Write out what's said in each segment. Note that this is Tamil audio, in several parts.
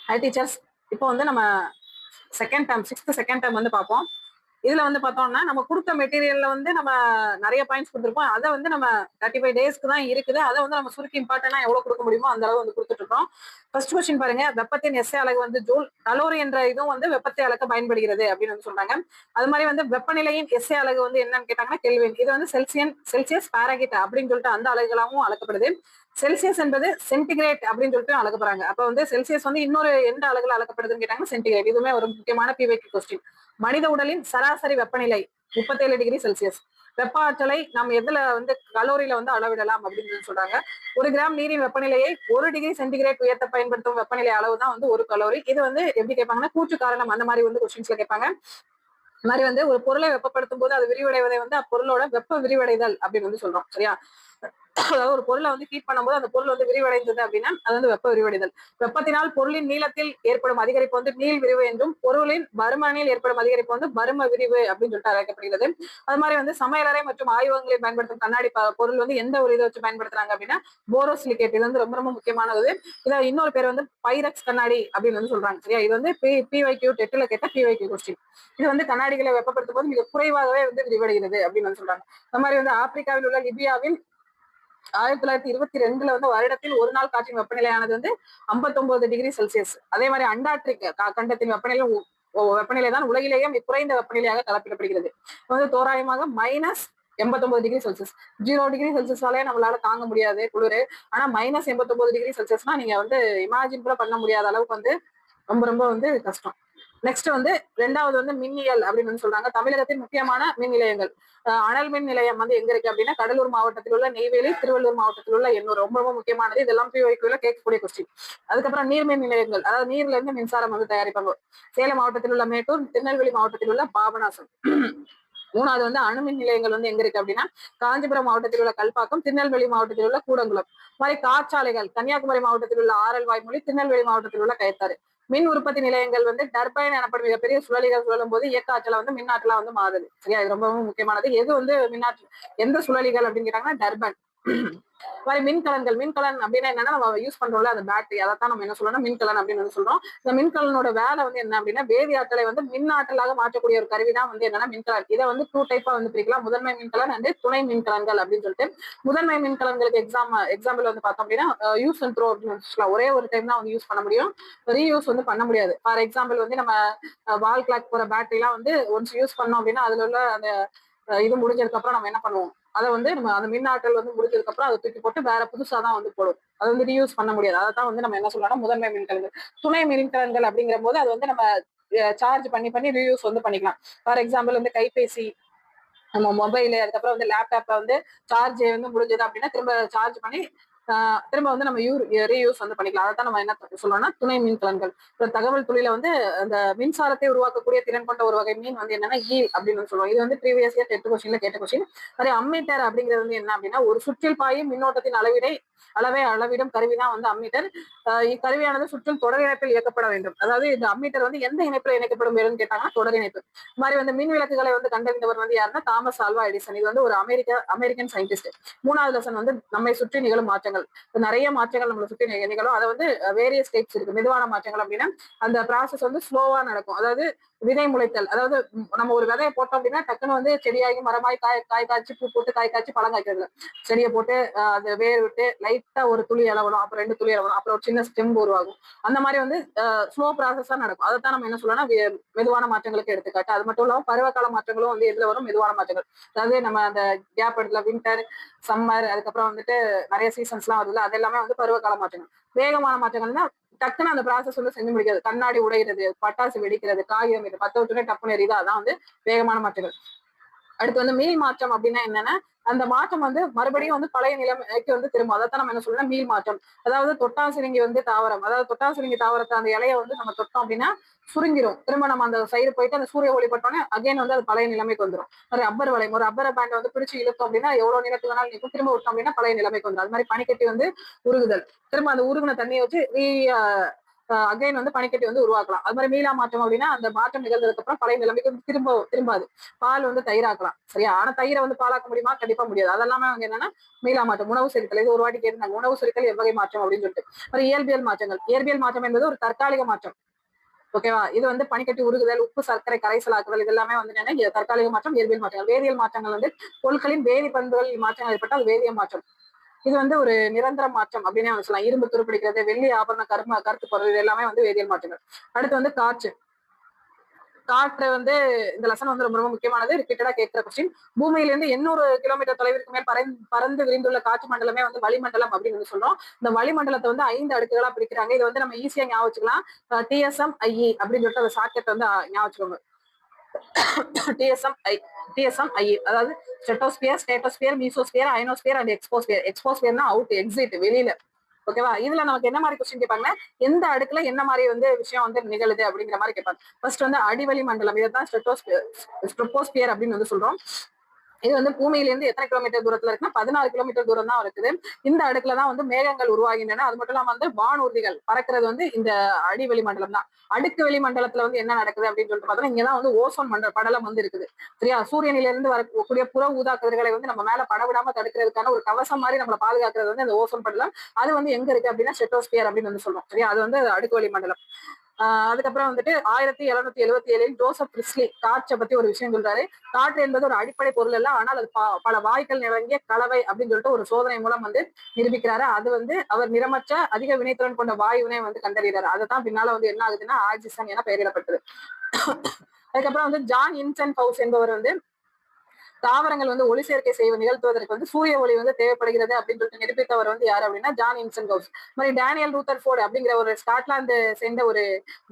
High teachers. இப்போ வந்து நம்ம second term, sixth second term வந்து பார்ப்போம். இதுல வந்து பார்த்தோம்னா நம்ம கொடுத்த மெட்டீரியல்ல வந்து நம்ம நிறைய பாயிண்ட்ஸ் கொடுத்துருப்போம். அதை வந்து நம்ம 35 டேஸ்க்கு தான் இருக்குது. அதை வந்து நம்ம சுருக்கி இம்பார்ட்டன்டா எவ்வளவு கொடுக்க முடியுமோ அந்த அளவு வந்து கொடுத்துட்டு இருக்கோம். ஃபர்ஸ்ட் கொஸ்டின் பாருங்க, வெப்பத்தின் எஸ்ஐ அலகு வந்து ஜூல். கலோரி என்ற இதுவும் வந்து வெப்பத்தை அளக்க பயன்படுகிறது அப்படின்னு வந்து சொல்றாங்க. அது மாதிரி வந்து வெப்பநிலையின் எஸ்ஐ அலகு வந்து என்னன்னு கேட்டாங்கன்னா கெல்வின். இது வந்து செல்சியஸ் பாராகிட் அப்படின்னு சொல்லிட்டு அந்த அலகுகளாகவும் அளக்கப்படுது. செல்சியஸ் என்பது சென்டிகிரேட் அப்படின்னு சொல்லிட்டு அளக்கப்படுறாங்க. அப்ப வந்து செல்சியஸ் வந்து இன்னொரு எந்த அலகுல அளக்கப்படுதுன்னு கேட்டாங்கன்னா சென்டிகிரேட். இதுவுமே ஒரு முக்கியமான பிவைக்கு கொஸ்டின். மனித உடலின் சராசரி வெப்பநிலை 37 டிகிரி செல்சியஸ். வெப்ப ஆற்றலை நம்ம எதுல வந்து கலோரியில வந்து அளவிடலாம் அப்படின்னு சொல்றாங்க. 1 கிராம் நீரின் வெப்பநிலையை 1 டிகிரி சென்டிகிரேட் உயர்த்த பயன்படுத்தும் வெப்பநிலை அளவு தான் வந்து 1 கலோரி. இது வந்து எப்படி கேட்பாங்கன்னா கூற்று காரணம் அந்த மாதிரி வந்து கொஸ்டின்ஸ்ல கேட்பாங்க. இந்த மாதிரி வந்து ஒரு பொருளை வெப்பப்படுத்தும் போது அது விரிவடைவதை வந்து அப்பொருளோட வெப்ப விரிவடைதல் அப்படின்னு வந்து சொல்றோம். சரியா? அதாவது ஒரு பொருளை வந்து ஹீட் பண்ணும்போது அந்த பொருள் வந்து விரிவடைந்தது அப்படின்னா அது வந்து வெப்ப விரிவடைதல். வெப்பத்தினால் பொருளின் நீளத்தில் ஏற்படும் அதிகரிப்பு வந்து நீள் விரிவு என்றும், பொருளின் பருமனில் ஏற்படும் அதிகரிப்பு வந்து பரும விரிவு அப்படின்னு சொல்லிட்டு அழைக்கப்படுகிறது. அது மாதிரி வந்து சமையலறை மற்றும் ஆய்வகங்களில் பயன்படுத்தும் கண்ணாடி பொருள் வந்து எந்த ஒரு இதை வச்சு பயன்படுத்துறாங்க அப்படின்னா போரோசிலிகேட். இது வந்து ரொம்ப ரொம்ப முக்கியமானது. இதை இன்னொரு பேர் வந்து பைரக்ஸ் கண்ணாடி அப்படின்னு வந்து சொல்றாங்க. சரியா? இது வந்து பிவைக்யூ டெட்டில் கேட்ட பிவைக்யூ கொஸ்டின். இது வந்து கண்ணாடிகளை வெப்பப்படுத்தும் போது மிக குறைவாகவே வந்து விரிவடைகிறது அப்படின்னு வந்து சொல்றாங்க. அந்த மாதிரி வந்து ஆப்பிரிக்காவில் உள்ள லிபியாவில் 1922 வந்து வருடத்தில் ஒரு நாள் காற்றின் வெப்பநிலையானது வந்து 59 டிகிரி செல்சியஸ். அதே மாதிரி அண்டார்டிக் கண்டத்தின் வெப்பநிலை தான் உலகிலேயே குறைந்த வெப்பநிலையாக கலப்பிடப்படுகிறது. வந்து தோராயமாக -89 டிகிரி செல்சியஸ். 0 டிகிரி செல்சியஸாலே நம்மளால தாங்க முடியாது குளிர். ஆனா -89 டிகிரி செல்சியஸ்னா நீங்க வந்து இமேஜின் கூட பண்ண முடியாத அளவுக்கு வந்து ரொம்ப ரொம்ப வந்து கஷ்டம். நெக்ஸ்ட் வந்து 2வது வந்து மின்னியல் அப்படின்னு வந்து சொல்றாங்க. தமிழகத்தின் முக்கியமான மின் நிலையங்கள். அனல் மின் நிலையம் வந்து எங்க இருக்கு அப்படின்னா கடலூர் மாவட்டத்தில் உள்ள நெய்வேலி, திருவள்ளூர் மாவட்டத்தில் உள்ள எண்ணூர். ரொம்ப ரொம்ப முக்கியமானது. இதெல்லாம் பிஓக்யூல கேட்கக்கூடிய கொஸ்டின். அதுக்கப்புறம் நீர்மின் நிலையங்கள், அதாவது நீர்ல இருந்து மின்சாரம் வந்து தயாரிப்பாங்க. சேலம் மாவட்டத்தில் உள்ள மேட்டூர், திருநெல்வேலி மாவட்டத்தில் உள்ள பாபநாசம். 3வது வந்து அணுமின் நிலையங்கள் வந்து எங்க இருக்கு அப்படின்னா காஞ்சிபுரம் மாவட்டத்தில் உள்ள கல்பாக்கம், திருநெல்வேலி மாவட்டத்தில் உள்ள கூடங்குளம். மாதிரி காற்றாலைகள் கன்னியாகுமரி மாவட்டத்தில் உள்ள ஆரல் வாய்மொழி, திருநெல்வேலி மாவட்டத்தில் உள்ள கயத்தாறு. மின் உற்பத்தி நிலையங்கள் வந்து டர்பைன் எனப்படும் மிகப்பெரிய சுழலிகள் சுழலும் போது இயக்க ஆற்றலா வந்து மின்னாற்றலா வந்து மாறுது. சரியா? இது ரொம்ப முக்கியமானது. எது வந்து மின்னாற்றல், எந்த சுழலிகள் அப்படின்னு கேட்டாங்கன்னா டர்பைன். மாதிரி மின்கலன்கள். மின்கலன் அப்படின்னா என்னன்னா நம்ம யூஸ் பண்றோம்ல அந்த பேட்டரி, அதைத்தான் நம்ம என்ன சொல்றோம்னா மின்கலன் அப்படின்னு வந்து சொல்றோம். இந்த மின்கலனோட வேலை வந்து என்ன அப்படின்னா வேதி ஆற்றலை வந்து மின் ஆற்றலாக மாற்றக்கூடிய ஒரு கருவி தான் வந்து என்னன்னா மின்கலன். இதை வந்து 2 டைப்பா வந்து பிரிக்கலாம். முதன்மை மின்கலன் அண்ட் துணை மின்கலன்கள் அப்படின்னு சொல்லிட்டு. முதன்மை மின்கலன்களுக்கு எக்ஸாம்பிள் வந்து பார்த்தோம் அப்படின்னா யூஸ் அண்ட் த்ரோ அப்படின்னு சொல்லலாம். ஒரே ஒரு டைம் தான் வந்து யூஸ் பண்ண முடியும், ரீயூஸ் வந்து பண்ண முடியாது. ஃபார் எக்ஸாம்பிள் வந்து நம்ம வால் கிளாக் போற பேட்டரி எல்லாம் வந்து ஒன்ஸ் யூஸ் பண்ணோம் அப்படின்னா அதுல உள்ள அந்த இது முடிஞ்சதுக்கு அப்புறம் நம்ம என்ன பண்ணுவோம், அதை வந்து நம்ம அந்த மின் ஆற்றல் வந்து முடிஞ்சதுக்கு அப்புறம் அதை தூக்கி போட்டு வேற புதுசா தான் வந்து போடும். அதை வந்து ரீயூஸ் பண்ண முடியாது. அதைத்தான் வந்து நம்ம என்ன சொல்லலாம் முதன்மை மின்கலன்கள். துணை மின்கலன்கள் அப்படிங்கிற போது அது வந்து நம்ம சார்ஜ் பண்ணி பண்ணி ரீயூஸ் வந்து பண்ணிக்கலாம். ஃபார் எக்ஸாம்பிள் வந்து கைபேசி, நம்ம மொபைல், அதுக்கப்புறம் வந்து லேப்டாப்ல வந்து சார்ஜ் வந்து முடிஞ்சது அப்படின்னா திரும்ப சார்ஜ் பண்ணி திரும்ப வந்து நம்ம ரீயூஸ் வந்து பண்ணிக்கலாம். அதைத்தான் நம்ம என்ன சொல்றோம்னா துணை மின்கலன்கள். தகவல் துளியில வந்து அந்த மின்சாரத்தை உருவாக்கக்கூடிய திறன் கொண்ட ஒரு வகை மீன் வந்து என்னன்னா ஈல் அப்படின்னு சொல்லுவோம். இது வந்து ப்ரீவியஸ் இயர் 10th கொஸ்டின்ல கேட்ட கொஸ்டின். அதே அம்மீட்டர் அப்படிங்கிறது வந்து என்ன அப்படின்னா ஒரு சுற்றில் பாயும் மின்னோட்டத்தின் அளவிடும் கருவிதான் வந்து அம்மீட்டர். இக்கருவியானது சுற்றில் தொடர் இணைப்பில் இயக்கப்பட வேண்டும். அதாவது இந்த அம்மீட்டர் வந்து எந்த இணைப்பில் இணைக்கப்படும் கேட்டாங்கன்னா தொடர் இணைப்பு. இந்த மாதிரி வந்து மின் விளக்குகளை வந்து கண்டறிந்தவர் வந்து யாருன்னா தாமஸ் ஆல்வா எடிசன். இது வந்து ஒரு அமெரிக்கன் சயின்டிஸ்ட். 3வது லெசன் வந்து நம்மை சுற்றி நிகழும் மாற்றங்கள். நிறைய மாற்றங்கள் நம்மளை சுற்றி நிகழும். அதை வந்து வேரியஸ் டைப்ஸ் இருக்கு. மெதுவான மாற்றங்கள் அப்படின்னா அந்த ப்ராசஸ் வந்து ஸ்லோவா நடக்கும். அதாவது விதை முளைத்தல், அதாவது நம்ம ஒரு விதையை போட்டோம் அப்படின்னா டக்குன்னு வந்து செடியாகி மரமாய் காய் காய்ச்சி பூ போட்டு காய் காய்ச்சி பழம் காய்க்கிறது. செடியை போட்டு அது வேர் விட்டு லைட்டா ஒரு துளி இளவணும், அப்புறம் 2 துளி இளவணும், அப்புறம் ஒரு சின்ன ஸ்டெம் உருவாகும். அந்த மாதிரி வந்து ஸ்லோ ப்ராசஸா நடக்கும். அதைத்தான் நம்ம என்ன சொல்லலாம் மெதுவான மாற்றங்களுக்கு எடுத்துக்காட்டு. அது மட்டும் இல்லாம பருவகால மாற்றங்களும் வந்து எதுல வரும், மெதுவான மாற்றங்கள். அதாவது நம்ம அந்த கேப் இடத்துல வின்டர், சம்மர், அதுக்கப்புறம் வந்துட்டு நிறைய சீசன்ஸ் எல்லாம் வருதுல, அது எல்லாமே வந்து பருவகால மாற்றங்கள். வேகமான மாற்றங்கள்னா டக்குன்னு அந்த ப்ராசஸ் வந்து செஞ்சு முடிக்கிறது. கண்ணாடி உடைகிறது, பட்டாசு வெடிக்கிறது, காகிதம் இது 10 விட்டுனே டப்புன்னு எரியுது, அதான் வந்து வேகமான மாற்றங்கள். அடுத்து வந்து மீள் மாற்றம் அப்படின்னா என்னன்னா அந்த மாற்றம் வந்து மறுபடியும் வந்து பழைய நிலைமைக்கு வந்து திரும்ப. அதைத்தான் நம்ம என்ன சொல்லலாம் மீள் மாற்றம். அதாவது தொட்டாசிரிங்கி வந்து தாவரம், அதாவது தொட்டாசிரிங்கி தாவரத்தை அந்த இலையை வந்து நம்ம தொட்டோம் அப்படின்னா சுருங்கிரும். திரும்ப நம்ம அந்த சைடு போயிட்டு அந்த சூரிய ஒளி பட்டோன்னே அகைன் வந்து அது பழைய நிலைமைக்கு வந்துடும். ஒரு ரப்பர் வளையம், ஒரு ரப்பர் பேண்டை வந்து பிடிச்சி இழுத்தோம் அப்படின்னா எவ்வளவு நிலத்துக்கு வேணாலும் நிற்கும். திரும்ப விட்டோம் அப்படின்னா பழைய நிலைமைக்கு வந்துடும். அது மாதிரி பனிக்கட்டி வந்து உருகுதல். திரும்ப அந்த உருகுன தண்ணியை வச்சு அகைன் வந்து பனிக்கட்டி வந்து உருவாக்கலாம். அது மாதிரி மீளா மாற்றம் அப்படின்னா அந்த மாற்றம் நிகழ்ந்ததுக்கு அப்புறம் பழைய நிலைமைக்கு திரும்பாது. பால் வந்து தயிராக்கலாம். சரியா? ஆனா தயிரை வந்து பாலாக்க முடியுமா? கண்டிப்பா முடியாது. அதெல்லாமே அவங்க என்னன்னா மீளா மாற்றம், உணவு செரித்தல். இது ஒரு வாட்டி கேட்டாங்க, உணவு செரித்தல் எவ்வகை மாற்றம் அப்படின்னு சொல்லிட்டு. ஒரு இயற்பியல் மாற்றங்கள். இயற்பியல் மாற்றம் என்பது ஒரு தற்காலிக மாற்றம். ஓகேவா? இது வந்து பனிக்கட்டி உருகுதல், உப்பு சர்க்கரை கரைசலாக்குதல், இது எல்லாமே வந்து என்னன்னா தற்காலிக மாற்றம், இயற்பியல் மாற்றங்கள். வேதியியல் மாற்றங்கள் வந்து பொருட்களின் வேதி பண்புகள் மாற்றங்கள் ஏற்பட்டால் அது வேதியியல் மாற்றம். இது வந்து ஒரு நிரந்தர மாற்றம் அப்படின்னு சொல்லலாம். இரும்பு துருப்பிடிக்கிறது, வெள்ளி ஆபரண கருத்து போறது, இது எல்லாமே வந்து வேதியியல் மாற்றங்கள். அடுத்து வந்து காற்று வந்து இந்த லெசன் வந்து ரொம்ப ரொம்ப முக்கியமானது. ரிப்பீட்டடா கேட்கிற கொஸ்டின். பூமியிலிருந்து 800 கிலோமீட்டர் தொலைவிற்கு மேல் பறந்து விரிந்துள்ள காற்று மண்டலமே வந்து வளிமண்டலம் அப்படின்னு வந்து சொல்றோம். இந்த வளிமண்டலத்தை வந்து 5 அடுக்குகளா பிரிக்கிறாங்க. இது வந்து நம்ம ஈஸியா ஞாபகம் வச்சுக்கலாம். TSMIE அப்படின்னு சொல்லிட்டு அந்த சாக்கெட் வந்து ஞாபகம் வச்சுக்கோங்க. TSMIE அதாவது stratosphere, mesosphere, ionosphere and exosphere. எக்ஸ்போஸ்பியர்னா அவுட், எக்ஸிட், வெளியில. ஓகேவா? இதுல நமக்கு என்ன மாதிரி கொஸ்டின் கேட்பாங்கன்னா, எந்த அடுக்குல என்ன மாதிரி வந்து விஷயம் வந்து நிகழுது அப்படிங்கிற மாதிரி கேட்பாங்க. ஃபர்ஸ்ட் வந்து அடிவளி மண்டலம், இதைத்தான் ஸ்ட்ரெட்டோஸ்பியர் அப்படின்னு வந்து சொல்றோம். இது வந்து பூமியிலிருந்து எத்தனை கிலோமீட்டர் தூரத்துல இருக்குன்னா 16 கிலோமீட்டர் தூரம் தான் இருக்குது. இந்த அடுக்குலதான் வந்து மேகங்கள் உருவாகின்றன. அது மட்டும் இல்லாம வந்து வானூர்திகள் பறக்கிறது வந்து இந்த அடிவெளி மண்டலம் தான். அடுக்கு வெளி மண்டலத்துல வந்து என்ன நடக்குது அப்படின்னு சொல்லிட்டு பார்த்தோம்னா, இங்கதான் வந்து ஓசோன் படலம் வந்து இருக்குது. சரியா? சூரியனிலிருந்து வரக்கூடிய புற ஊதா கதிர்களை வந்து நம்ம மேல படவிடாம தடுக்கிறதுக்கான ஒரு கவசம் மாதிரி நம்மளை பாதுகாக்கிறது வந்து இந்த ஓசோன் படலம். அது வந்து எங்க இருக்கு அப்படின்னா ஸ்ட்ரெட்டோஸ்பியர் அப்படின்னு வந்து சொல்றோம். சரியா? அது வந்து அடுக்கு வெளி மண்டலம். அதுக்கப்புறம் வந்துட்டு 1777 ஜோசப் பிரிஸ்லி காற்றை பத்தி ஒரு விஷயம் சொல்றாரு. காற்று என்பது ஒரு அடிப்படை பொருள் அல்ல, ஆனால் அது பல வாய்க்கள் நிறைய கலவை அப்படின்னு சொல்லிட்டு ஒரு சோதனை மூலம் வந்து நிரூபிக்கிறாரு. அது வந்து அவர் நிறமற்ற அதிக வினைத்திறன் கொண்ட வாயுவினை வந்து கண்டறிகிறாரு. அதுதான் பின்னால வந்து என்ன ஆகுதுன்னா ஆக்சிஜன் என பெயரிடப்பட்டது. அதுக்கப்புறம் வந்து ஜான் இன்சன் ஹவுஸ் என்பவர் வந்து தாவரங்கள் வந்து ஒளி சேர்க்கை நிகழ்த்துவதற்கு வந்து சூரிய ஒளி வந்து தேவைப்படுகிறது அப்படின்னு சொல்லிட்டு நிரூபித்தவர் வந்து யாரு அப்படின்னா ஜான் இன்சன் ஹவுஸ். மாதிரி டேனியல் ரூதர்ஃபோர்ட் அப்படிங்கிற ஒரு ஸ்காட்லாந்து சேர்ந்த ஒரு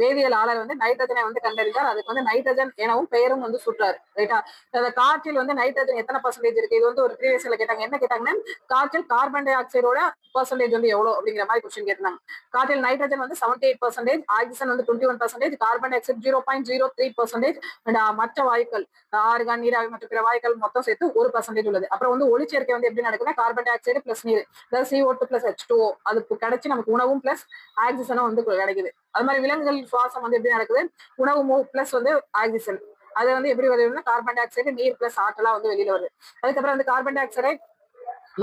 வேதியியலாளர் வந்து நைட்ரஜனை வந்து கண்டறிந்தார். அதுக்கு வந்து நைட்ரஜன் எனவும் பெயரும் வந்து சுற்றாரு. ரைட்டா? அந்த காற்றில் வந்து நைட்ரஜன் எத்தனை பர்சன்டேஜ் இருக்கு? இது வந்து ஒரு ப்ரீவியஸ்ல கேட்டாங்க. என்ன கேட்டாங்கன்னா, காற்றில் கார்பன் டை ஆக்சைடோட பர்சன்டேஜ் வந்து எவ்வளவு அப்படிங்கிற மாதிரி கொஸ்டின் கேட்டாங்க. காற்றில் நைட்ரஜன் வந்து 78%, ஆக்சிஜன் வந்து 21%, கார்பன் டை ஆக்சைடு 0.03%, மற்ற வாயுக்கள் ஆர்கான், நீராவி மற்றும் பிற வாயுக்கள் மொத்தம் சேர்த்து 1% உள்ளது. அப்புறம் வந்து ஒளிச்சேர்க்கை வந்து எப்படி நடக்குதுன்னா, கார்பன் டை ஆக்சைடு பிளஸ் நீர், அதாவது CO2 பிளஸ் H2O அது கிடைச்சு நமக்கு உணவும் பிளஸ் ஆக்சிஜனும் வந்து கிடைக்குது. அது மாதிரி விலங்குகள் சுவாசம் வந்து எப்படி நடக்குது, உணவு பிளஸ் வந்து ஆக்சிஜன். அது வந்து எப்படி வருதுன்னா கார்பன் டை ஆக்சைடு நீர் பிளஸ் ஆற்றலா வந்து வெளியில வருது. அதுக்கப்புறம் வந்து கார்பன் டை ஆக்சைடை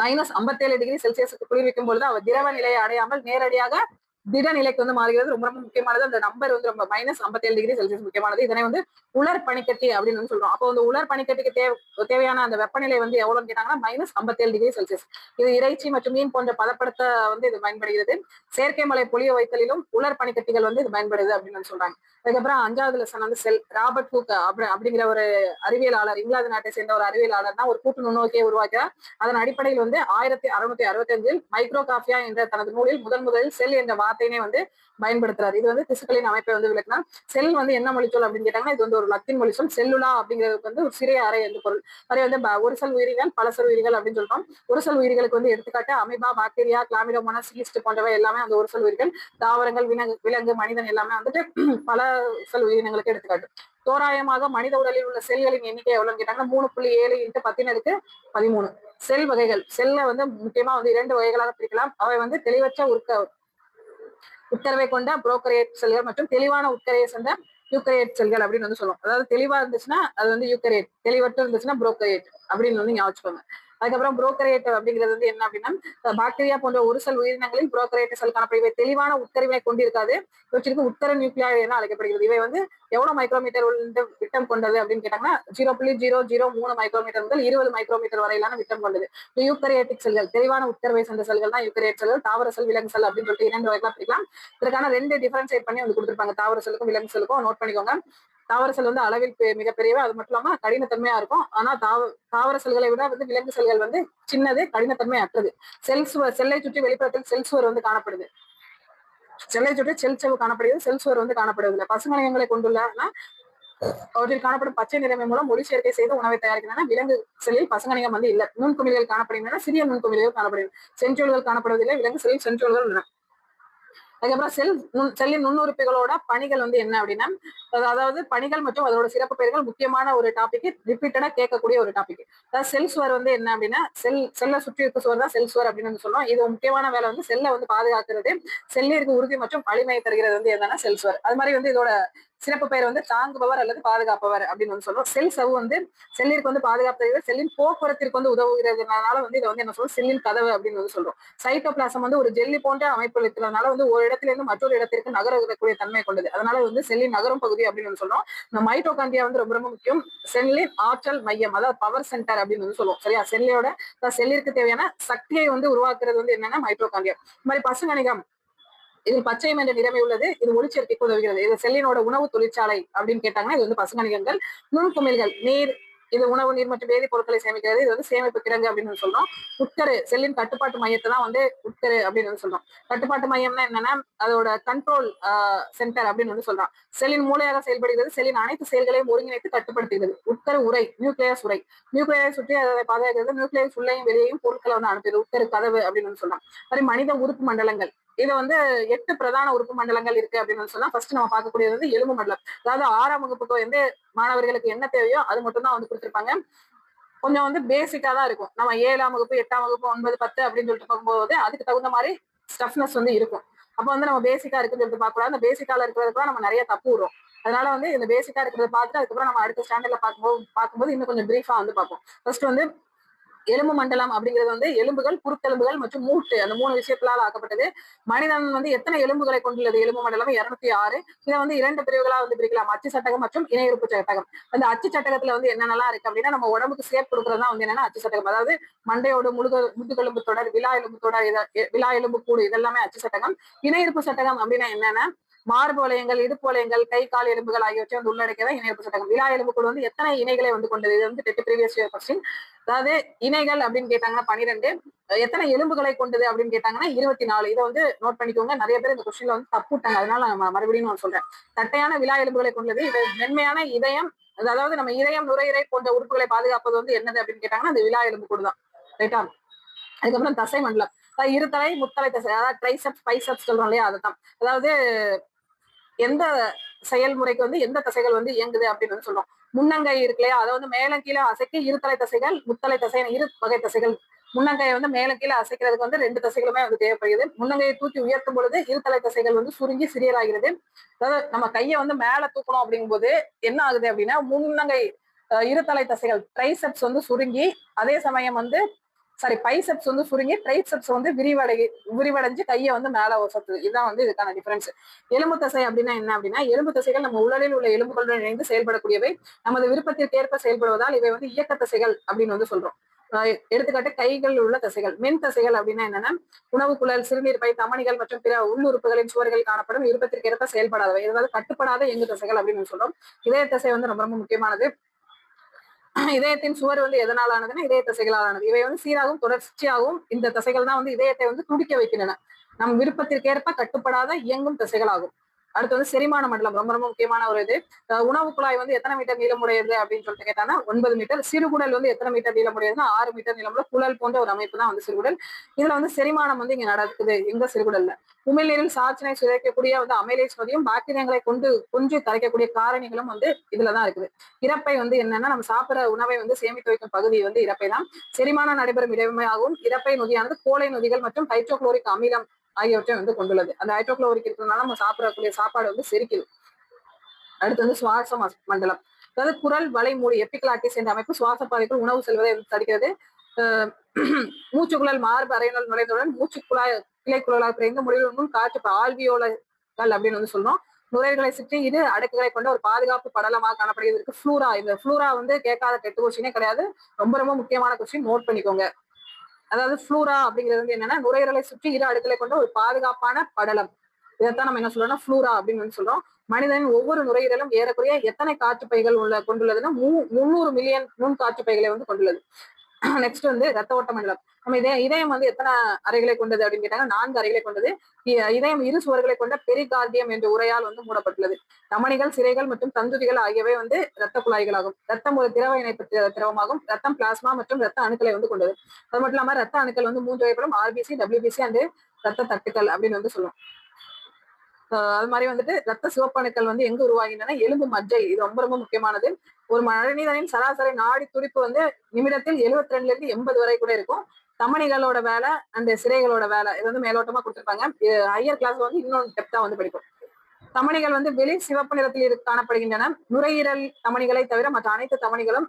-57°C குளிர்விக்கும் பொழுது அவர் திரவ நிலையை அடையாமல் நேரடியாக திட நிலைக்கு வந்து மாறுகிறது. ரொம்ப ரொம்ப முக்கியமானது. அந்த நம்பர் வந்து ரொம்ப -57°C முக்கியமானது. இதனை வந்து உலர் பனிக்கட்டி அப்படின்னு வந்து சொல்றோம். அப்போ வந்து உலர் பனிக்கட்டிக்கு தேவையான அந்த வெப்பநிலை வந்து எவ்வளவுன்னு கேட்டாங்கன்னா -57°C. இது இறைச்சி மற்றும் மீன் போன்ற பதப்படுத்த வந்து இது பயன்படுகிறது. செயற்கை மலை பொழிய வைத்தலிலும் உலர் பனிக்கட்டிகள் வந்து இது பயன்படுது அப்படின்னு வந்து சொல்றாங்க. அதுக்கப்புறம் 5வது லெசன் வந்து செல். ராபர்ட் ஹூக் அப்படிங்கிற ஒரு அறிவியலாளர், இங்கிலாந்து நாட்டை சேர்ந்த ஒரு அறிவியலாளர் தான் ஒரு கூட்டு நுண்ணோக்கியை உருவாக்கிறார். அதன் அடிப்படையில் வந்து 1665 மைக்ரோகாபியா என்ற தனது நூலில் முதலில் செல் என்ற வார்த்தையினை வந்து பயன்படுத்துறாரு. இது வந்து திசுக்களின் அமைப்பை வந்து விளக்குனா. செல் வந்து என்ன மொழிச்சொல் அப்படின்னு கேட்டாங்கன்னா, இது வந்து ஒரு லத்தீன் மொழிச்சொல். செல்லுலா அப்படிங்கிறதுக்கு வந்து ஒரு சிறிய அறை என்று பொருள். அதே வந்து ஒரு செல் உயிரிகள், பல செல் உயிரிகள் அப்படின்னு சொல்றோம். ஒரு செல் உயிரிகளுக்கு வந்து எடுத்துக்காட்டு அமீபா, பாக்டீரியா, கிளாமிடோமோனாஸ், ஈஸ்ட் போன்றவை எல்லாமே அந்த ஒரு செல் உயிர்கள். தாவரங்கள், விலங்கு, மனிதன் எல்லாமே வந்துட்டு பல செல் உயிரினங்களுக்கு எடுத்துக்காட்டு. தோராயமாக மனித உடலில் உள்ள செல்களின் எண்ணிக்கை எவ்வளவுன்னு கேட்டாங்கன்னா 3.7 × 10⁻13 செல் வகைகள். செல்ல வந்து முக்கியமா வந்து 2 வகைகளாக பிரிக்கலாம். அவை வந்து தெளிவற்ற உட்கருவை கொண்ட புரோகரியேட் செல்கள் மற்றும் தெளிவான உட்கரையை சேர்ந்த யூக்கரியேட் செல்கள் அப்படின்னு வந்து சொல்லுவோம். அதாவது தெளிவா இருந்துச்சுன்னா அது வந்து யூக்கரியேட், தெளிவற்ற இருந்துச்சுன்னா புரோகரியேட் அப்படின்னு வந்து ஞாபகம். அதுக்கப்புறம் புரோகரியேட் அப்படிங்கிறது வந்து என்ன அப்படின்னா, பாக்டீரியா போன்ற ஒரு செல் உயிரினங்களில் புரோகரியேட் செல் காணப்படுகிறது. தெளிவான உட்கருவினை கொண்டிருக்காது. இவற்றிற்கு உட்கரு நியூக்ளியாய் என அழைக்கப்படுகிறது. இவை வந்து எவ்வளவு மைக்ரோமீட்டர் விட்டம் கொண்டது அப்படின்னு கேட்டாங்கன்னா 0.003 மைக்ரோமீட்டர் முதல் 20 மைக்ரோமீட்டர் வரையிலான விட்டம் கொண்டது. யூக்கரியேட்டிக் செல்கள், தெளிவான உட்கருவை சேர்ந்த செல்கள் தான் யூக்கரியேட் செல்கள். தாவர செல், விலங்கு செல் அப்படின்னு சொல்லிட்டு 2 வகைகளா பிரிக்கலாம். இதற்கான 2 டிஃபரன்ஷியேட் பண்ணி வந்து கொடுத்துருப்பாங்க. தாவர செல்லுக்கும் விலங்கு செல்லுக்கும் நோட் பண்ணிக்கோங்க. தாவர செல் வந்து அளவில் மிகப்பெரியவை, அது மட்டும் இல்லாம கடினத்தன்மையா இருக்கும். ஆனா தாவர செல்களை விட வந்து விலங்கு செல்கள் வந்து சின்னது, கடினத்தன்மை அற்றது. செல்லை சுற்றி வெளிப்புறத்தில் செல் சுவர் வந்து காணப்படுது. செல்லை சுற்றி செல் செவு காணப்படுகிறது, செல் சுவர் வந்து காணப்படுவதில்லை. பசுமணியங்களை கொண்டுள்ள அவற்றில் காணப்படும் பச்சை நிறமை மூலம் ஒளி சேர்க்கை செய்து உணவை தயாரிக்கின்றன. விலங்கு செல்லில் பசுங்கணிகம் வந்து இல்லை. நுண்குமிழ்கள் காணப்படுகின்றன, சிறிய நுண்குமிழ்கள் காணப்படுகின்றன. சென்ட்ரியோல்கள் காணப்படுவதில்லை. விலங்கு செல்லில் சென்ட்ரியோல்கள் உள்ளன. அதுக்கப்புறம் செல்லின் நுண்ணுறுப்புகளோட பணிகள் வந்து என்ன அப்படின்னா, அதாவது பணிகள் மற்றும் அதோட சிறப்பு பெயர்கள் முக்கியமான ஒரு டாபிக், ரிப்பீட்டடா கேட்கக்கூடிய ஒரு டாபிக். அதாவது செல் சுவர் வந்து என்ன அப்படின்னா, செல்லை சுற்றி இருக்க சுவர் தான் செல் சுவர் அப்படின்னு வந்து சொல்லுவோம். இது முக்கியமான வேலை வந்து செல்லை வந்து பாதுகாக்கிறது, செல்லிற்கு உறுதி மற்றும் வலிமை தருகிறது வந்து என்னன்னா செல் சுவர். அது மாதிரி வந்து இதோட சிறப்பு பெயர் வந்து தாங்குபவர் அல்லது பாதுகாப்பவர் அப்படின்னு வந்து சொல்லுவோம். செல் சவ்வு வந்து செல்லிற்கு வந்து பாதுகாப்பு, செல்லின் போக்குவரத்திற்கு வந்து உதவுகிறதுனால வந்து இதை வந்து என்ன சொல்றோம், செல்லின் கதவு அப்படின்னு வந்து சொல்றோம். சைட்டோபிளாசம் வந்து ஒரு ஜெல்லி போன்ற அமைப்பு இருக்கிறதுனால வந்து ஒரு இடத்துல இருந்து மற்றொரு இடத்திற்கு நகரக்கூடிய தன்மை கொண்டது. அதனால வந்து செல்லின் நகரும் பகுதி அப்படின்னு வந்து சொல்றோம். இந்த மைட்டோகாண்ட்ரியா வந்து ரொம்ப ரொம்ப முக்கியம். செல்லின் ஆற்றல் மையம், அதாவது பவர் சென்டர் அப்படின்னு வந்து சொல்லுவோம். சரியா, செல்லிற்கு தேவையான சக்தியை வந்து உருவாக்குறது வந்து என்னன்னா மைட்டோகாண்ட்ரியா. இந்த மாதிரி பசுங்கணிகம், இதில் பச்சையம் என்ற நிறமை உள்ளது. இது ஒளிச்சேர்க்கைக்கு உதவுகிறது. இது செல்லினோட உணவு தொழிற்சாலை அப்படின்னு கேட்டாங்கன்னா இது வந்து பசுங்கணிகங்கள். நுண்குமிழ்கள், நீர், இது உணவு, நீர் மற்றும் வேதிப் பொருட்களை சேமிக்கிறது. இது வந்து சேமிப்பு கிடங்கு அப்படின்னு சொல்றோம். உட்கரு, செல்லின் கட்டுப்பாட்டு மையத்தை தான் வந்து உட்கரு அப்படின்னு வந்து சொல்றோம். கட்டுப்பாட்டு மையம்னா என்னன்னா அதோட கண்ட்ரோல் சென்டர் அப்படின்னு வந்து சொல்றோம். செல்லின் மூளையாக செயல்படுகிறது. செல்லின் அனைத்து செயல்களையும் ஒருங்கிணைத்து கட்டுப்படுத்துகிறது. உட்கரு உரை, நியூக்ளியஸ் உரை, நியூக்ளியரை சுற்றி அதை பாதுகாக்கிறது. நியூக்ளியஸ் உள்ளேயும் வெளியேயும் பொருட்களை வந்து அனுப்புது. உட்கரு கதவு அப்படின்னு வந்து சொல்றோம். மாதிரி மனித உறுப்பு மண்டலங்கள், இது வந்து 8 பிரதான உறுப்பு மண்டலங்கள் இருக்கு அப்படின்னு சொன்னா ஃபர்ஸ்ட் நம்ம பார்க்கக்கூடியது வந்து எலும்பு மண்டலம். அதாவது 6ஆம் வகுப்புக்கு வந்து மாணவர்களுக்கு என்ன தேவையோ அது மட்டும் தான் வந்து கொடுத்திருப்பாங்க. கொஞ்சம் வந்து பேசிக்கா தான் இருக்கும். நம்ம 7ஆம் வகுப்பு, 8ஆம் வகுப்பு, 9, 10 அப்படின்னு சொல்லிட்டு பார்க்கும்போது அதுக்கு தகுந்த மாதிரி ஸ்டஃப்னஸ் வந்து இருக்கும். அப்ப வந்து நம்ம பேசிக்கா இருக்குன்னு சொல்லிட்டு பார்க்கக்கூடாது. அந்த பேசிக்கால இருக்கிறதுக்கு நம்ம நிறைய தப்பு விடுறோம். அதனால வந்து இந்த பேசிக்கா இருக்கிறத பார்த்துட்டு அதுக்கப்புறம் நம்ம அடுத்த ஸ்டாண்டர்ட்ல பார்க்கும்போது இன்னும் கொஞ்சம் பிரீஃபா வந்து பார்ப்போம். ஃபர்ஸ்ட் வந்து எலும்பு மண்டலம் அப்படிங்கிறது வந்து எலும்புகள், குருத்தெலும்புகள் மற்றும் மூட்டு, அந்த 3 விஷயங்களால் ஆக்கப்பட்டது. மனிதன் வந்து எத்தனை எலும்புகளை கொண்டுள்ளது? எலும்பு மண்டலம் 206. இதை வந்து 2 பிரிவுகளா வந்து பிரிக்கலாம், அச்சு சட்டகம் மற்றும் இணையுறுப்பு சட்டகம். அந்த அச்சு சட்டகத்துல வந்து என்னென்னலாம் இருக்கு அப்படின்னா நம்ம உடம்புக்கு சேப் கொடுக்கறதா வந்து என்னன்னா அச்சு சட்டகம். அதாவது மண்டையோட முதுகெலும்பு தொடர், விலா எலும்பு தொடர், விலா எலும்பு கூடு, இதெல்லாமே அச்சு சட்டகம். இணையுறுப்பு சட்டகம் அப்படின்னா என்னன்னா மார்பு வளையங்கள், இடுப்பு வளையங்கள், கை கால் எலும்புகள் ஆகியவற்றை வந்து உள்ளடக்கியதான் இணையப்பு சட்டகம். விலா எலும்பு கூட வந்து எத்தனை இணைகளை வந்து கொண்டது? இது வந்து ப்ரீவியஸ் கொஸ்டின். அதாவது இணைகள் அப்படின்னு கேட்டாங்கன்னா 12, எத்தனை எலும்புகளை கொண்டது அப்படின்னு கேட்டாங்கன்னா 24. இதை வந்து நோட் பண்ணிக்கோங்க. நிறைய பேர் இந்த கொஸ்டின்ல வந்து தப்பு விட்டாங்க, அதனால நான் மறுபடியும் நான் சொல்றேன். தட்டையான விலா எலும்புகளை கொண்டது. இது மென்மையான இதயம், அதாவது நம்ம இதயம், நுரையீரை போன்ற உறுப்புகளை பாதுகாப்பது வந்து என்னது அப்படின்னு கேட்டாங்கன்னா அந்த விலா எலும்பு கூட தான். ரைட்டா? அதுக்கப்புறம் தசை மண்டலம், இருதலை முத்தலை தசை, அதாவது ட்ரைசெப்ஸ் பைசெப்ஸ் சொல்றோம் இல்லையா, அதுதான். அதாவது எந்த செயல்முறைக்கு வந்து எந்த தசைகள் வந்து இயங்குது அப்படின்னு வந்து சொல்றோம். முன்னங்கை இருக்கு இல்லையா, அதை வந்து மேல கீழே அசைக்க இருதலை தசைகள், முத்தலை தசை, இரு வகை தசைகள். முன்னங்கையை வந்து மேல கீழே அசைக்கிறதுக்கு வந்து 2 தசைகளுமே வந்து தேவைப்படுகிறது. முன்னங்கையை தூக்கி உயர்த்தும் பொழுது இருதலை தசைகள் வந்து சுருங்கி சிறியராகிறது. அதாவது நம்ம கையை வந்து மேல தூக்கணும் அப்படிங்கும் போது என்ன ஆகுது அப்படின்னா முன்னங்கை இருதலை தசைகள் ட்ரைசெப்ஸ் வந்து சுருங்கி, அதே சமயம் வந்து பைசெப்ஸ் வந்து சுருங்கி ட்ரைசெப்ஸ் வந்து விரிவடைஞ்சு கையை வந்து மேல ஒசத்துது. இதுதான் வந்து இதுக்கான டிஃபரன்ஸ். எலும்பு தசை அப்படின்னா என்ன அப்படின்னா எலும்பு தசைகள் நம்ம உடலில் உள்ள எலும்புகளுடன் இணைந்து செயல்படக்கூடியவை. நமது விருப்பத்திற்கேற்ப செயல்படுவதால் இவை வந்து இயக்க தசைகள் அப்படின்னு வந்து சொல்றோம். எடுத்துக்காட்டு கைகள் உள்ள தசைகள். மென் தசைகள் அப்படின்னா என்னன்னா உணவு குழல், சிறுநீர் பை, தமனிகள் மற்றும் பிற உள்ளுறுப்புகளின் சுவர்கள் காணப்படும் விருப்பத்திற்கு ஏற்ப செயல்படாதவை, அதாவது கட்டுப்படாத இயங்கு தசைகள் அப்படின்னு சொல்றோம். இதய தசை வந்து ரொம்ப ரொம்ப முக்கியமானது. இதயத்தின் சுவர் வந்து எதனால் ஆனதுன்னா இதய தசைகளால் ஆனது. இவை வந்து சீராகவும் தொடர்ச்சியாகவும் இந்த தசைகள் தான் வந்து இதயத்தை வந்து துடிக்க வைக்கின்றன. நம் விருப்பத்திற்கேற்ப கட்டுப்படாத இயங்கும் தசைகள் ஆகும். அடுத்து வந்து செரிமான மண்டலம், ரொம்ப ரொம்ப முக்கியமான ஒரு இது. உணவு குழாய் வந்து எத்தனை மீட்டர் நீளமுடையது அப்படின்னு சொல்லிட்டு கேட்டாங்கன்னா 9 மீட்டர். சிறுகுடல் வந்து எத்தனை மீட்டர் நீளமுடையதுன்னா 6 மீட்டர் நீளமுள்ள குழல் போன்ற ஒரு அமைப்பு தான் வந்து சிறுகுடல். இதுல வந்து செரிமானம் வந்து இங்க நடக்குது எங்க சிறுகுடல்ல. உமிழ்நீரில் சாற்றினை சுரைக்கக்கூடிய வந்து அமைலேஸ் நொதியும் பாக்டீரியங்களை கொஞ்சி கரைக்கக்கூடிய காரணிகளும் வந்து இதுலதான் இருக்குது. இறப்பை வந்து என்னன்னா நம்ம சாப்பிடுற உணவை வந்து சேமித்து வைக்கும் பகுதி வந்து இறப்பை தான். செரிமானம் நடைபெறும் இடமையாகவும் இறப்பை நொதியானது கோலை நொதிகள் மற்றும் ஹைட்ரோகுளோரிக் அமிலம் ஆகியவற்றை வந்து கொண்டுள்ளது. அந்த ஹைட்ரோகுளோரிக் இருக்கிறதுனால நம்ம சாப்பிடக்கூடிய சாப்பாடு வந்து செரிக்குது. அடுத்து வந்து சுவாச மண்டலம், அதாவது குரல் வலை மூடி எபிக்லாட்டிஸ் என்ற அமைப்பு சுவாச பாதைக்குள் உணவு செல்வதை தடுக்கிறது. மூச்சுக்குழல் மார்பு அறையினுள் நுழைந்தவுடன் மூச்சு குழாய் கிளைக்குழலாக பிரிந்து முடிவு காற்று ஆல்வியோலகள் அப்படின்னு வந்து சொல்றோம். நுரையீரலை சுற்றி இரு அடுக்குகளை கொண்ட ஒரு பாதுகாப்பு படலமாக காணப்படுகிறது. இருக்கு ஃப்ளூரா. இந்த ஃப்ளூரா வந்து கேட்காத டெட் கொஸ்டினே கிடையாது, ரொம்ப ரொம்ப முக்கியமான கொஸ்டின், நோட் பண்ணிக்கோங்க. அதாவது ஃப்ளூரா அப்படிங்கிறது வந்து என்னன்னா நுரையீரலை சுற்றி இரு அடுக்குகளை கொண்ட ஒரு பாதுகாப்பான படலம். இதைத்தான் நம்ம என்ன சொல்றோம்னா ஃப்ளூரா அப்படின்னு வந்து சொல்றோம். மனிதனின் ஒவ்வொரு நுரையீரலும் ஏறக்குறைய எத்தனை காற்று பைகள் கொண்டுள்ளதுன்னா 300 மில்லியன் நுண் காற்று பைகளை வந்து கொண்டுள்ளது. நெக்ஸ்ட் வந்து ரத்த ஓட்ட மண்டலம். நம்ம இதயம் வந்து எத்தனை அறைகளை கொண்டது அப்படின்னு கேட்டாங்க, 4 அறைகளை கொண்டது. இதயம் இரு சுவர்களை கொண்ட பெரிகார்டியம் என்ற உரையால் வந்து மூடப்பட்டுள்ளது. தமனிகள், சிரைகள் மற்றும் தந்துதிகள் ஆகியவை வந்து ரத்த குழாய்களாகும். ரத்தம் ஒரு திரவ இணைப்பு திரவமாகும். ரத்தம் பிளாஸ்மா மற்றும் ரத்த அணுக்களை வந்து கொண்டது. அது மட்டும் இல்லாம ரத்த அணுக்கள் வந்து 3 வகைப்படும், ஆர்பிசி, டபிள்யூபிசி அண்ட் ரத்த தட்டுக்கள் அப்படின்னு வந்து சொல்லுவோம். அது மாதிரி வந்துட்டு ரத்த சிவப்பணுக்கள் வந்து எங்க உருவாகின்றன, எலும்பு மஜ்ஜை, இது ரொம்ப ரொம்ப முக்கியமானது. ஒரு மனிதனின் சராசரி நாடி துடிப்பு வந்து நிமிடத்தில் 72ல இருந்து 80 வரை கூட இருக்கும். தமனிகளோட வேலை அந்த சிரைகளோட வேலை இது வந்து மேலோட்டமா கொடுத்திருப்பாங்க. ஹையர் கிளாஸ் வந்து இன்னும் டெப்தா வந்து படிக்கும். தமனிகள் வந்து வெளிர் சிவப்பு நிறத்தில் காணப்படுகின்றன. நுரையீரல் தமனிகளை தவிர மற்ற அனைத்து தமனிகளும்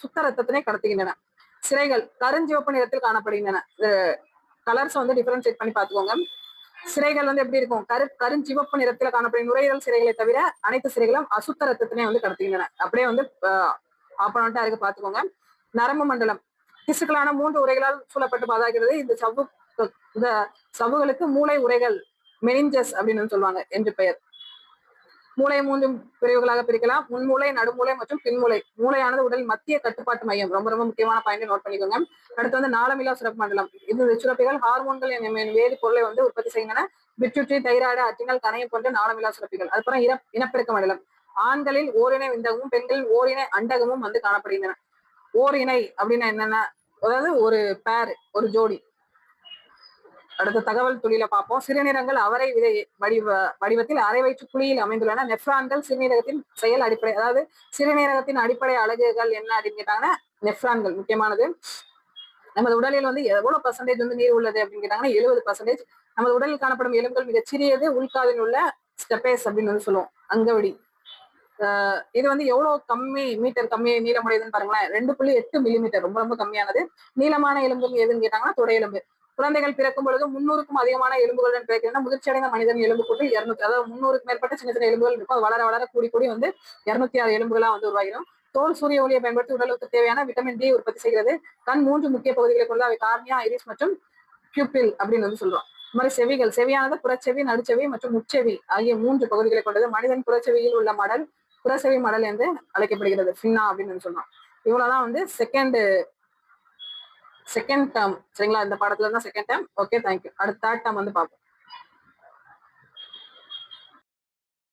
சுத்த ரத்தத்தினை கடத்துகின்றன. சிரைகள் கருஞ்சிவப்பு நிறத்தில் காணப்படுகின்றன. கலர்ஸ் வந்து டிஃபரன்ஷியேட் பண்ணி பார்த்துக்கோங்க. சிரைகள் வந்து எப்படி இருக்கும், கருஞ்சிவப்பு நிறத்துல காணப்படும் நுரையீரல் சிரைகளை தவிர அனைத்து சிரைகளும் அசுத்த ரத்தத்தினை வந்து கடத்துகின்றன. அப்படியே வந்து ஆப்பனண்டா இருக்கு பாத்துக்கோங்க. நரம்பு மண்டலம் திசுக்களான 3 உரைகளால் சூழப்பட்டு பாதாகிறது. இந்த சவ்வுகளுக்கு மூளை உரைகள் மெனிஞ்சஸ் அப்படின்னு சொல்லுவாங்க என்று பெயர். மூளை 3 பிரிவுகளாக பிரிக்கலாம். முன்மூளை, நடுமூளை மற்றும் பின்மூளை. மூளையானது உடல் மத்திய கட்டுப்பாட்டு மையம். ரொம்ப ரொம்ப முக்கியமான பாயிண்ட் நோட் பண்ணிக்கோங்க. அடுத்து வந்து நாளமில்லா சுரப்பு மண்டலம். இந்த சுரப்பிகள் ஹார்மோன்கள் வேதி பொருளை வந்து உற்பத்தி செய்கின்றன. பிட்யூட்டரி, தைராய்டு, அட்டினல், கணையம் போன்ற நாளமில்லா சுரப்பிகள். அதுக்கப்புறம் இனப்பெருக்க மண்டலம். ஆண்களில் ஓரினை விந்தகமும் பெண்களில் ஓரினை அண்டகமும் வந்து காணப்படுகின்றன. ஓரிணை அப்படின்னா என்னன்னா, அதாவது ஒரு பேர், ஒரு ஜோடி. அடுத்த தகவல் துளியில பார்ப்போம். சிறுநீரகங்கள் அவரை விதை வடிவத்தில் அரை வயிற்று குழியில் அமைந்துள்ளன. நெஃப்ரான்கள் சிறுநீரகத்தின் செயல் அடிப்படை, அதாவது சிறுநீரகத்தின் அடிப்படை அலகுகள் என்ன அப்படின்னு கேட்டாங்கன்னா நெஃப்ரான்கள் முக்கியமானது. நமது உடலில் வந்து எவ்வளவு பர்சன்டேஜ் வந்து நீர் உள்ளது அப்படின்னு கேட்டாங்கன்னா 70%. நமது உடலில் காணப்படும் எலும்புகள் மிகச்சிறியது. உள்காதில் உள்ள ஸ்டெபேஸ் அப்படின்னு வந்து சொல்லுவோம், அங்கவடி. இது வந்து எவ்வளவு மீட்டர் கம்மி நீளமுடையதுன்னு பாருங்களேன், 2.8 மில்லிமீட்டர், ரொம்ப ரொம்ப கம்மியானது. நீளமான எலும்பு எதுன்னு கேட்டாங்கன்னா தொடை எலும்பு. குழந்தைகள் பிறக்கும் பொழுது 300க்கும் அதிகமான எலும்புகளுடன் பிறக்கிறதுனா முதிர்ச்சியடைந்த மனிதன் எலும்பு கூட்டு 200, அதாவது 300க்கு மேற்பட்ட சின்ன சின்ன எலும்புகள் இருக்கும். அது வளர வளர கூடி வந்து 206 எலும்புகளா வந்து உருவாகிடும். தோல் சூரிய ஒளியை பயன்படுத்தி உடலுக்கு தேவையான விட்டமின் டி உற்பத்தி செய்கிறது. கண் 3 முக்கிய பகுதிகளை கொண்டு அவை கார்னியா, ஐரிஸ் மற்றும் பியூப்பில் அப்படின்னு வந்து சொல்றோம். இந்த மாதிரி செவிகள், செவியானது புறச்செவி, நடுச்செவி மற்றும் முச்செவி ஆகிய 3 பகுதிகளை கொண்டது. மனிதன் புறச்செவியில் உள்ள மடல் புறச்செவி மடல் என்று அழைக்கப்படுகிறது, ஃபின்னா அப்படின்னு சொல்றோம். இவ்வளவுதான் வந்து செகண்ட் டேர்ம். சரிங்களா, இந்த பாடத்துல தான் செகண்ட் டேர்ம். Okay, thank you. அடுத்த தேர்ட் டேர்ம் வந்து பார்ப்போம்.